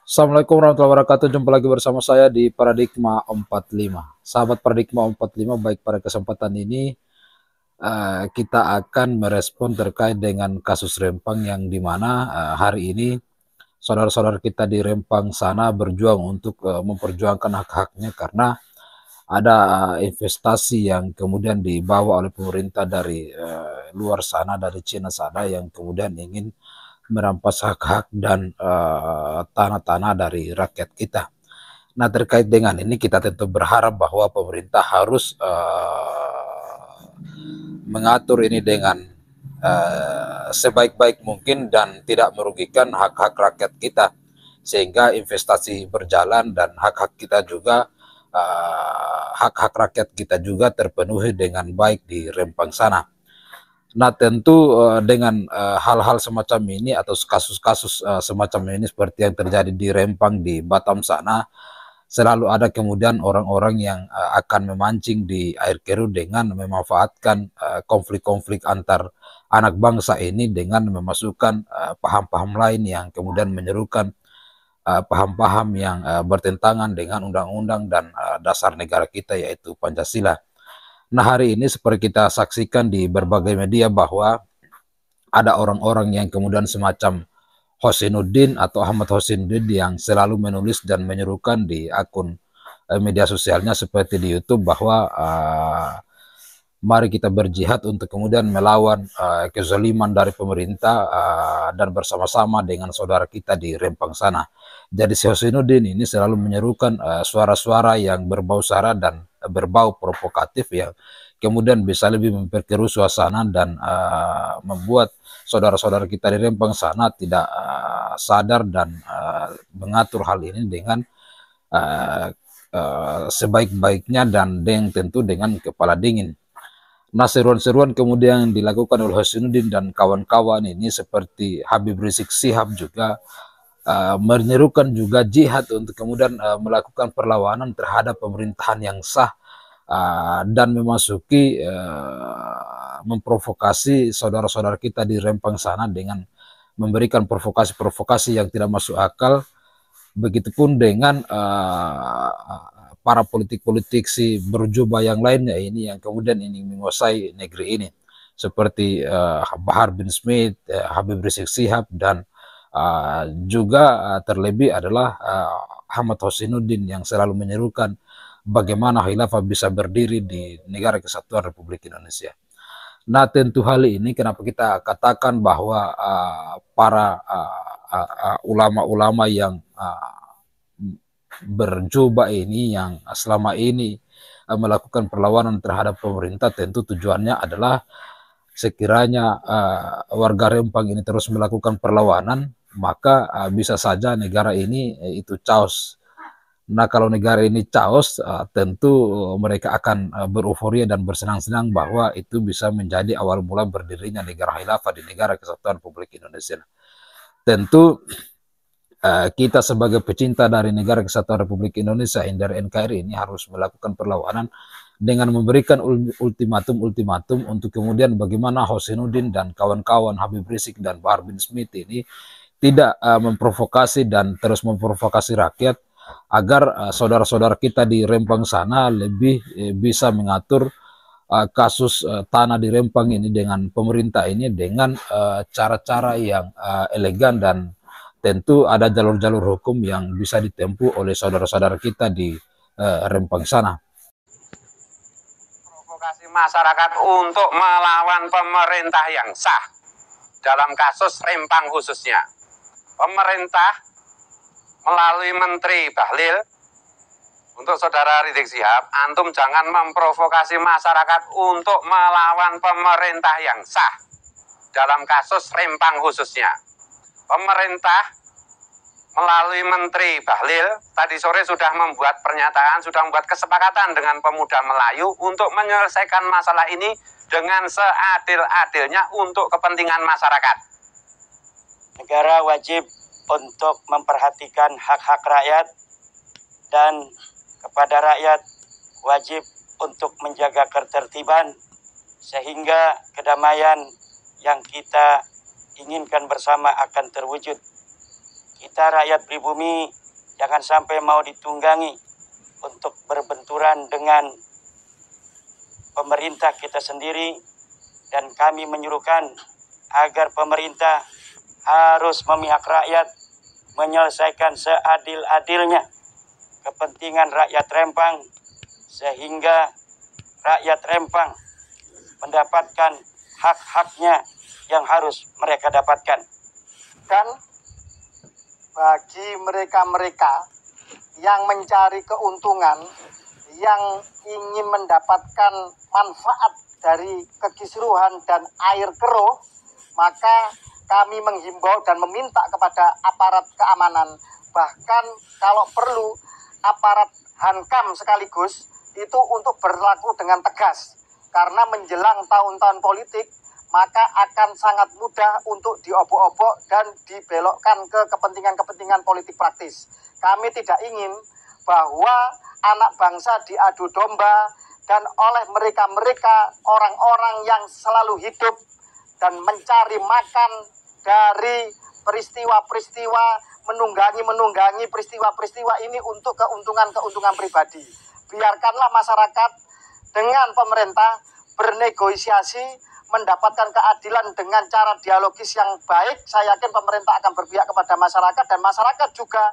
Assalamualaikum warahmatullahi wabarakatuh. Jumpa lagi bersama saya di Paradigma 45. Sahabat Paradigma 45, baik pada kesempatan ini kita akan merespon terkait dengan kasus Rempang yang dimana hari ini saudara-saudara kita di Rempang sana berjuang untuk memperjuangkan hak-haknya karena ada investasi yang kemudian dibawa oleh pemerintah dari luar sana, dari Cina sana, yang kemudian ingin merampas hak-hak dan tanah-tanah dari rakyat kita. Nah, terkait dengan ini kita tentu berharap bahwa pemerintah harus mengatur ini dengan sebaik-baik mungkin dan tidak merugikan hak-hak rakyat kita, sehingga investasi berjalan dan hak-hak kita juga hak-hak rakyat kita juga terpenuhi dengan baik di Rempang sana. Nah, tentu dengan hal-hal semacam ini atau kasus-kasus semacam ini seperti yang terjadi di Rempang, di Batam sana, selalu ada kemudian orang-orang yang akan memancing di air keruh dengan memanfaatkan konflik-konflik antar anak bangsa ini dengan memasukkan paham-paham lain yang kemudian menyerukan paham-paham yang bertentangan dengan undang-undang dan dasar negara kita, yaitu Pancasila. Nah, hari ini seperti kita saksikan di berbagai media bahwa ada orang-orang yang kemudian semacam Hosinuddin atau Ahmad Hosinuddin yang selalu menulis dan menyerukan di akun media sosialnya seperti di YouTube bahwa mari kita berjihad untuk kemudian melawan kezaliman dari pemerintah dan bersama-sama dengan saudara kita di Rempang sana. Jadi si Hosinuddin ini selalu menyerukan suara-suara yang berbau sara dan berbau provokatif yang kemudian bisa lebih memperkeruh suasana dan membuat saudara-saudara kita di Rempang sana tidak sadar dan mengatur hal ini dengan sebaik-baiknya dan tentu dengan kepala dingin. Nah, seruan-seruan kemudian dilakukan oleh Hasinuddin dan kawan-kawan ini seperti Habib Rizik Sihab juga menyerukan juga jihad untuk kemudian melakukan perlawanan terhadap pemerintahan yang sah dan memasuki memprovokasi saudara-saudara kita di Rempang sana dengan memberikan provokasi-provokasi yang tidak masuk akal. Begitupun dengan para politik-politisi berjubah yang lainnya ini yang kemudian ingin menguasai negeri ini, seperti Bahar bin Smith, Habib Rizik Sihab, dan juga terlebih adalah Ahmad Hosinuddin yang selalu menyerukan bagaimana khilafah bisa berdiri di negara kesatuan Republik Indonesia. Nah, tentu hal ini kenapa kita katakan bahwa para ulama-ulama yang berjubah ini yang selama ini melakukan perlawanan terhadap pemerintah, tentu tujuannya adalah sekiranya warga Rempang ini terus melakukan perlawanan, maka bisa saja negara ini itu chaos. Nah, kalau negara ini chaos, tentu mereka akan beruforia dan bersenang-senang bahwa itu bisa menjadi awal mula berdirinya negara khilafah di negara kesatuan Republik Indonesia. Tentu kita sebagai pecinta dari negara kesatuan Republik Indonesia, dari NKRI ini harus melakukan perlawanan dengan memberikan ultimatum untuk kemudian bagaimana Hosinuddin dan kawan-kawan Habib Rizik dan Bahar bin Smith ini tidak memprovokasi dan terus memprovokasi rakyat agar saudara-saudara kita di Rempang sana lebih bisa mengatur kasus tanah di Rempang ini dengan pemerintah ini dengan cara-cara yang elegan, dan tentu ada jalur-jalur hukum yang bisa ditempuh oleh saudara-saudara kita di Rempang sana. Provokasi masyarakat untuk melawan pemerintah yang sah dalam kasus Rempang khususnya. Pemerintah melalui Menteri Bahlil, untuk saudara Rizik Sihab, antum jangan memprovokasi masyarakat untuk melawan pemerintah yang sah dalam kasus Rempang khususnya. Pemerintah melalui Menteri Bahlil tadi sore sudah membuat pernyataan, sudah membuat kesepakatan dengan pemuda Melayu untuk menyelesaikan masalah ini dengan seadil-adilnya untuk kepentingan masyarakat. Negara wajib untuk memperhatikan hak-hak rakyat, dan kepada rakyat wajib untuk menjaga ketertiban sehingga kedamaian yang kita inginkan bersama akan terwujud. Kita rakyat pribumi jangan sampai mau ditunggangi untuk berbenturan dengan pemerintah kita sendiri, dan kami menyuruhkan agar pemerintah harus memihak rakyat, menyelesaikan seadil-adilnya kepentingan rakyat Rempang, sehingga rakyat Rempang mendapatkan hak-haknya yang harus mereka dapatkan. Dan bagi mereka-mereka yang mencari keuntungan, yang ingin mendapatkan manfaat dari kekisruhan dan air keruh, maka kami menghimbau dan meminta kepada aparat keamanan, bahkan kalau perlu aparat Hankam sekaligus, itu untuk berlaku dengan tegas. Karena menjelang tahun-tahun politik, maka akan sangat mudah untuk diobok-obok dan dibelokkan ke kepentingan-kepentingan politik praktis. Kami tidak ingin bahwa anak bangsa diadu domba, dan oleh mereka-mereka, orang-orang yang selalu hidup dan mencari makan dari peristiwa-peristiwa, menunggangi peristiwa-peristiwa ini untuk keuntungan-keuntungan pribadi. Biarkanlah masyarakat dengan pemerintah bernegosiasi, mendapatkan keadilan dengan cara dialogis yang baik. Saya yakin pemerintah akan berpihak kepada masyarakat, dan masyarakat juga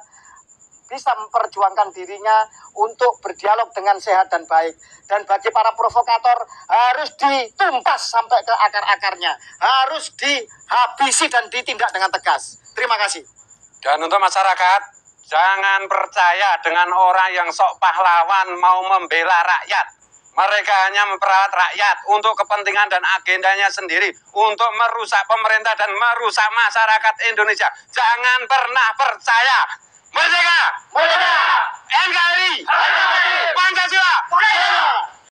bisa memperjuangkan dirinya untuk berdialog dengan sehat dan baik. Dan bagi para provokator, harus ditumpas sampai ke akar-akarnya, harus dihabisi dan ditindak dengan tegas. Terima kasih. Dan untuk masyarakat, jangan percaya dengan orang yang sok pahlawan mau membela rakyat. Mereka hanya memperalat rakyat untuk kepentingan dan agendanya sendiri, untuk merusak pemerintah dan merusak masyarakat Indonesia. Jangan pernah percaya.